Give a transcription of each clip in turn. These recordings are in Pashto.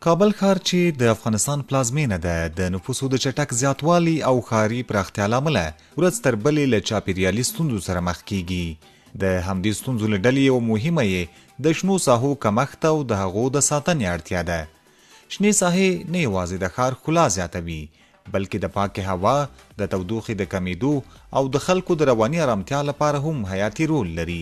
کابل ښار چې د افغانستان پلازمینه ده د نفوسو د چټک زیاتوالي او ښاري پراختیا له امله ورځ تر بلې له چاپیریالي ستونزو سره مخ کیږي. د همدې ستونزو له ډلې یوه مهمه یې د شنو ساحو کمښت او د هغو د ساتنې اړتیا ده. شنې ساحې نه یوازې د ښار ښکلا زیاتوي بلکې د پاکې هوا، د تودوخې د کمیدو او د خلکو د رواني ارامتیا لپاره هم حیاتي رول لري.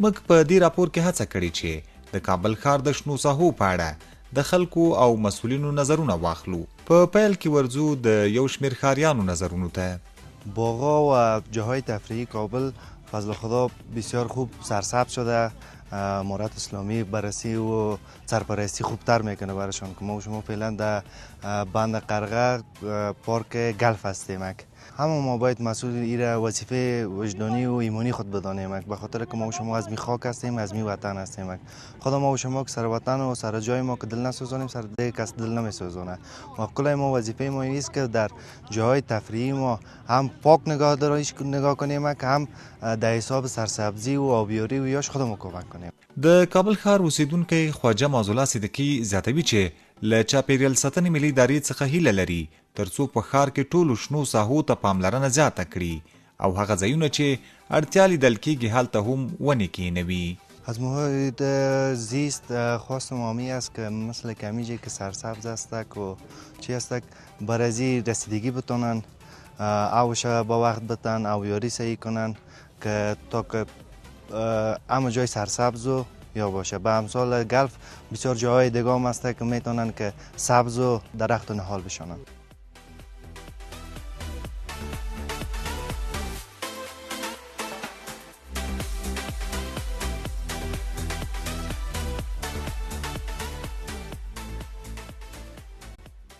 موږ په دې راپور کې هڅه کړې چې د کابل ښار د شنو ساحو په اړه د خلکو او مسئولینو نظرونه واخلو. په پیل کې ورځو د یو شمیر ښاریانو نظرونو ته. باغا و جاهای تفریحی کابل فضل خدا بسیار خوب سرسبز شده. امارت اسلامی بررسی و سرپرستی خوبتر میکنه براشون که ما و شما فعلا در بند قرقه پارک گلف هستیم. همه ما باید مسئول ایره وظیفه وجدانی و ایمانی خود بدانیم به خاطر که ما و شما از می خاک هستیم، از می وطن هستیم. خدا ما و شما که سر وطن و سر جای ما که دل نسوزانیم سر دیگه کس دل نمیسوزانه. و کل ما وظیفه ما اینست که در جاهای تفریحی ما هم پاک نگاه کنیم که هم در حساب سرسبزی و آبیاری و یاش خودمون کمک کنیم. د کابل ښار اوسیدونکی خواجه معزالله صدیقي زیاتوي چې له چاپیریال ساتنې ملي ادارې څخه هیله لري ترڅو په ښار کې ټولو شنو ساحو ته پاملرنه زیاته کړي او هغه ځایونه چې اړتیا لیدل کېږي هلته هم ونې کښېنوي. از محیط زیست خواستم آمی است که مثل کمیجی که سرسبز است و چی است برازی رسیدگی بتونن اوش با وقت بتن او یاری سعی کنن که تا که همه جای سرسبز و یا باشه. به امثال گلف بسیار جاهای دیگه هم هسته که میتونن که سبز و درخت و نهال بشانن.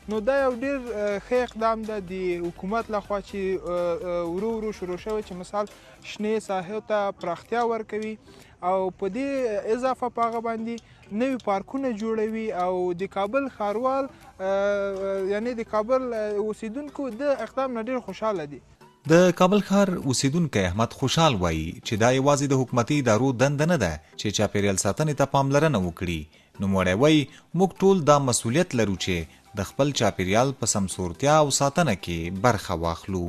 نو دا یو ډیر ښه اقدام ده د حکومت لخوا چې ورو ورو شروع شوی چې مثال شنې ساحو ته پراختیا ورکوي او په دې اضافه په هغه باندې نوي پارکونه جوړوي او د کابل ښاروال یعنی د کابل اوسیدونکو د اقدام نه ډیر خوشحاله دي. د کابل ښار اوسیدونکی احمد خوشحال وایي چې دا یوازې د حکومتي ادارو دنده نه ده چې چاپیریال ساتنې ته پاملرنه وکړي. نوموړی وایي موږ ټول دا مسؤلیت لرو چې د خپل چاپیریال په سمسورتیا او ساتنه کې برخه واخلو.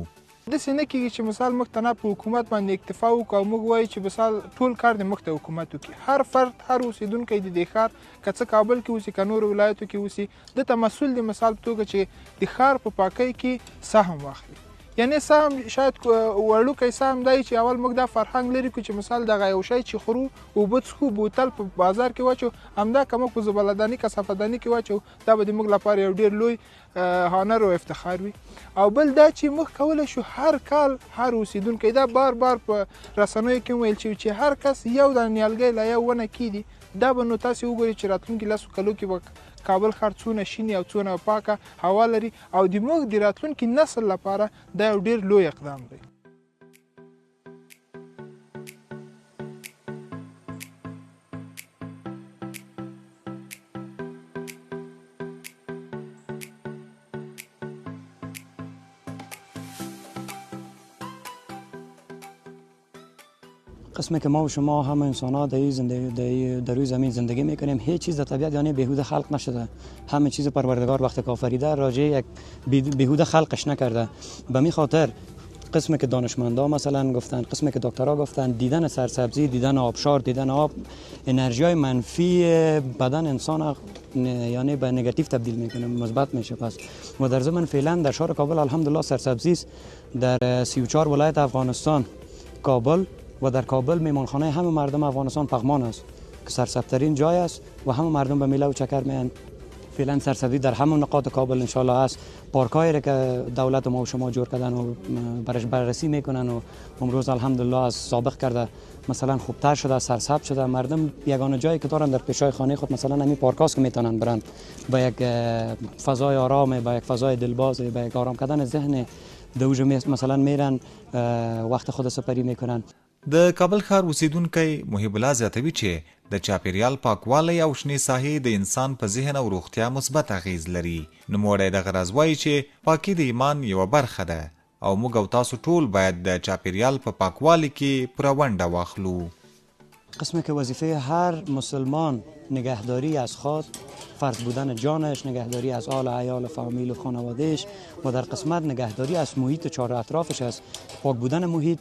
داسې نه کېږي چې مثال موږ ته نه په حکومت باندې اکتفا وکړو او موږ وایو چې مثال ټول کار د موږ ته حکومت وکړي. هر فرد هر اوسیدونکی د دې ښار که څه کابل کې اوسي که نورو ولایتو کې اوسي ده ته مسؤل د مثال په توګه چې د ښار په پاکۍ کې سهم واخلي. یعنی سهم شاید وړوکی سهم دی چې اول موږ دا فرهنګ لري چې مثال دغه یو شی چې خورو اوبه څښو بوتل په بازار کې واچو همدا که موږ په زبالهداني کثافهداني کې واچو دا به د موږ لپاره یو ډېر لوی هانر او افتخار وي. او بل دا چې موږ کولی شو هر کال هر اوسیدونکی دا بار بار په رسنیو کې ویل چې هر کس یو د نیالګی له یو ونه کیږي دا به نو تاسې وګورئ چې راتلونکي لسو کلو کې به کابل ښار څونه شین او څونه پاکه هوا لري او د موږ د راتلونکي نسل لپاره دا یو ډېر لوی اقدام دی. قسمه که ما و شما همه انسان ها در روی زمین زندگی میکنیم هیچ چیز در طبیعت یعنی بیهوده خلق نشده. همه چیز پروردگار وقت که آفریده راجع یک بیهوده خلقش نکرده. به می خاطر قسمه که دانشمندا مثلا گفتن، قسمه که دکترها گفتن دیدن سرسبزی، دیدن آبشار، دیدن آب انرژی های منفی بدن انسان یعنی به نگاتیو تبدیل میکنه، مثبت میشه. پس و در ضمن فعلا در شهر کابل الحمدلله سرسبزی است. در 34 ولایت افغانستان کابل و در کابل میمانخانه همه مردم افغانستان پغمان است که سرسبزترین جای است و همه مردم به میله و چکر میان. فعلا سرسبزی در همه نقاط کابل انشالله است. پارکایی که دولت ما و شما جور کردن و برش بررسی میکنن و امروز الحمدلله از سابق کرده مثلا خوبتر شده، سرسبز شده. مردم یگانه جایی که دارن در پیشای خانه خود مثلا همین پارکاست که میتونن برن با یک فضای آرام، با یک فضای دلباز، با یک آرام کردن ذهن دوجه مثلا میرن وقت خود سپری میکنن. د کابل ښار اوسیدونکی محب الله زیاتوي چې د چاپیریال پاکوالی او شنې ساحې د انسان په ذهن او روغتیا مثبت اغیز لري. نوموړی دغه راز وایي چې پاکي د ایمان یوه برخه ده او موږ او تاسو ټول باید د چاپیریال په پاکوالي کې پوره ونډه واخلو. قسمی که وظیفه هر مسلمان نگهداری از خود، فرد بودن جانش، نگهداری از آل عیال فامیل و خانوادهش و در قسمت نگهداری از محیط چهار اطرافش است. پاک بودن محیط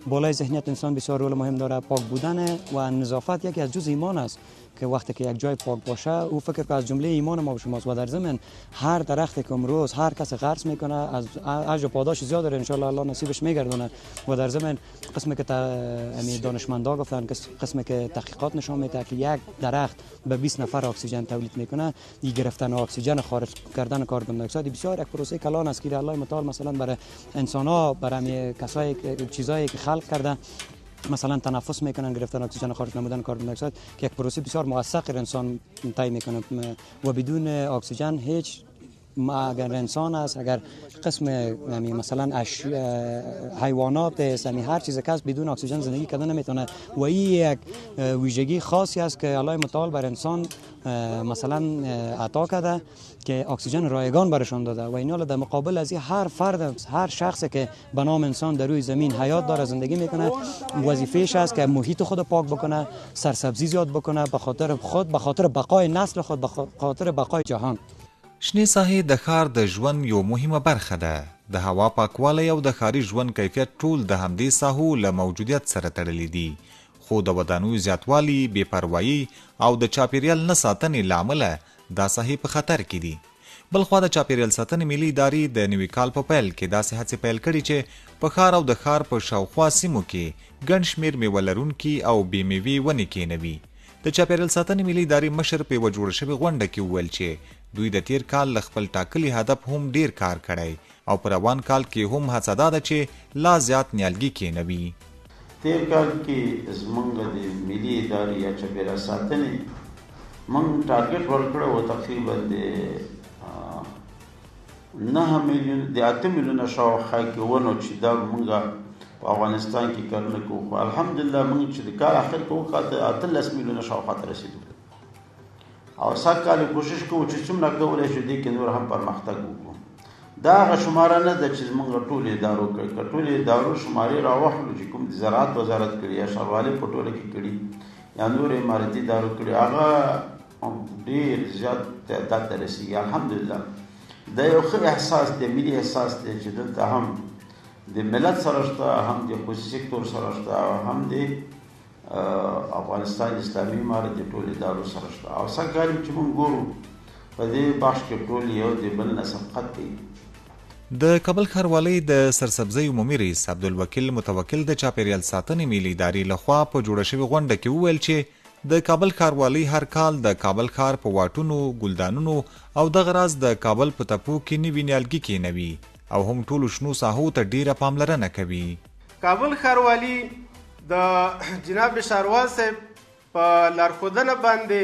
بالای ذهنیت انسان بسیار رول مهم داره. پاک بودن و نظافت یکی از جز ایمان است که وقتی که یک جای پاک باشه او فکر که از جمله ایمان ما و شماست. و در ضمن هر درختی که امروز هر کس غرس میکنه از اجر و پاداش زیاد داره، ان شاء الله الله نصیبش میگردونه. و در ضمن قسمی که دانشمندا گفتن، قسمی که تحقیقات نشون میده که یک درخت به 20 نفر اکسیژن تولید میکنه. این گرفتن اکسیژن خارج کردن کربن دی اکساید بسیار یک پروسه کلان است که الله متعال مثلا برای انسان ها، برای کسایی چیزایی که خلق کرده مثلا تنفس میکنن، گرفتن اکسیژن خارج نمودن کربن دی اکساید که یک پروسه بسیار موثق انسان طی میکنه و بدون اکسیژن هیچ اگر انسان است، اگر قسم مثلا حیوانات است، هر چیز که است بدون اکسیژن زندگی کردن نمیتونه. و این یک ویژگی خاصی است که الله متعال بر انسان مثلا عطا کرده که اکسیژن رایگان برشان داده. و اینا در مقابل از هر فرد، هر شخصی که به نام انسان در روی زمین حیات داره، زندگی میکنه، وظیفه‌اش است که محیط خود پاک بکنه، سرسبزی زیاد بکنه به خاطر خود، به خاطر بقای نسل خود، به خاطر بقای جهان. شنې ساحې د ښار د ژوند یو مهمه برخه ده. د هوا پاکوالی او د ښاري ژوند کیفیت ټول د همدې ساحو له موجودیت سره تړلي دي. خو د ودانیو زیاتوالي، بې پروایي او د چاپیریال نه ساتنې له امله دا ساحې په خطر کې دي. بلخوا د چاپیریال ساتنې ملي ادارې د نوي کال په پیل کې داسې هڅې پیل کړي چې په ښار او د ښار په شاوخوا سیمو کې ګڼ شمېر میوه لرونکي او بې میوې ونې کېنوي. د چاپیریال ساتنې ملي ادارې مشر په یوه جوړه شوې غونډه کې وویل چې دوی د تیر کال له خپل ټاکلي هدف هم ډیر کار کړی او په روان کال کې هم هڅه دا ده چې لا زیات نیالګي کېنوي. تیر کال کې زموږ د ملي ادارې یا چاپیریال ساتنې موږ ټارګټ ورکړی و تقریبا د 9 میلیون د 8 میلیونه شاوخوا کې ونو چې دا موږ په افغانستان کې کارونه کوو. خو الحمدلله موږ چې د کال اخر کې وکړو 18 میلیونه شاوخوا ته رسېدو او سږ کال کوشش کوو چې څومره کولی شو دې کې نور هم پرمختګ وکړو. دا هغه شماره نه ده چې زموږ ټولې ادارو کړې. که ټولې ادارو شمارې راواخلو چې کوم د زراعت وزارت کړي یا ښاروالۍ په ټوله کې کړي یا نور امارتي ادارو کړي، هغه ډېر زیات تعداد ته رسېږي. الحمدلله دا یو ښه احساس دی، ملي احساس دی چې دلته هم د ملت سره شته، هم د خصوصي سکتور سره شته، هم د افغانستان اسلامي امارت د ټولو ادارو سره شته. او سږ کال چې موږ ګورو په دې بخش کې ټول یو د بل نه سبقت کوي. د کابل ښاروالۍ د سرسبزۍ عمومي رئیس عبدالوکیل متوکل د چاپیریال ساتنې ملي ادارې لخوا په جوړه شوې غونډه کې وویل چې د کابل ښاروالۍ هر کال د کابل ښار په واټونو، ګلدانونو او دغه راز د کابل په تپو کې نوي نیالګي کېنوي او هم ټولو شنو ساحو ته ډیره پاملرنه کوي. کابل ښاروالي د جناب ښاروال صاحب په لارښودنه باندې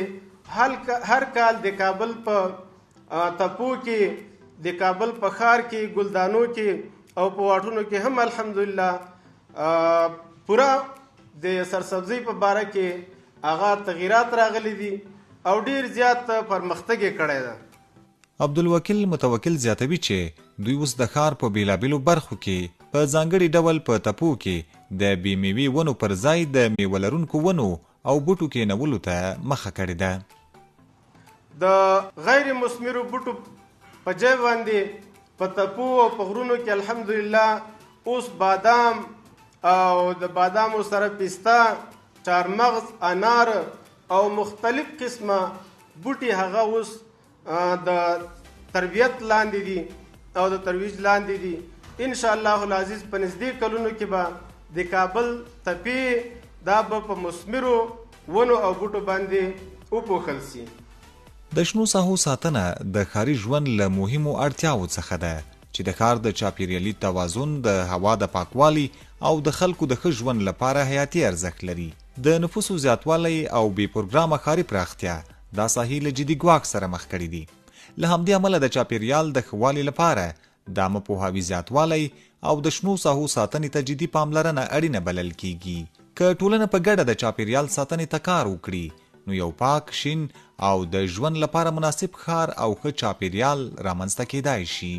هر کال د کابل په تپو کې، د کابل په ښار کې، ګلدانو کې او په واټونو کې هم الحمدلله پوره د سرسبزۍ په باره کې هغه تغییرات راغلي دي او ډیر زیات پرمختګ یې کړی ده. عبدالوکیل متوکل زیاتوي چې دوی اوس د ښار په بیلابیلو برخو کې په ځانګړي ډول په تپو کې د بې میوې ونو پر ځای د میوه لرونکو ونو او بوټو کېنولو ته مخه کړې ده. د غیر مثمرو بوټو په ځای باندې په تپو او په غرونو کې الحمدلله اوس بادام او د بادامو سره پیستا، چارمغز، انار او مختلف قسمه بوټي هغه اوس د تربیت لاندې دي او د ترویج لاندې دي. ان شاء الله العزیز په نږدې کلونو کې به د کابل تپې دا به په مثمرو ونو او بوټو باندې وپوښل سي. د شنو ساحو ساتنه د ښاري ژوند له مهمو اړتیاوو څخه ده چې د ښار د چاپیریالي توازن، د هوا د پاکوالي او د خلکو د ښه ژوند لپاره حیاتي ارزښت لري. د نفوسو زیاتوالی او بې پروګرامه ښاري پراختیا دا ساحې له جدي ګواښ سره مخ کړي دي. له همدې امله د چاپیریال د ښه والي لپاره د عامه پوهاوي زیاتوالی او د شنو ساحو ساتنې ته جدي پاملرنه اړینه بلل کیږي. که ټولنه په ګډه د چاپیریال ساتنې ته کار وکړي نو یو پاک، شین او د ژوند لپاره مناسب ښار او ښه چاپیریال رامنځته کیدای شي.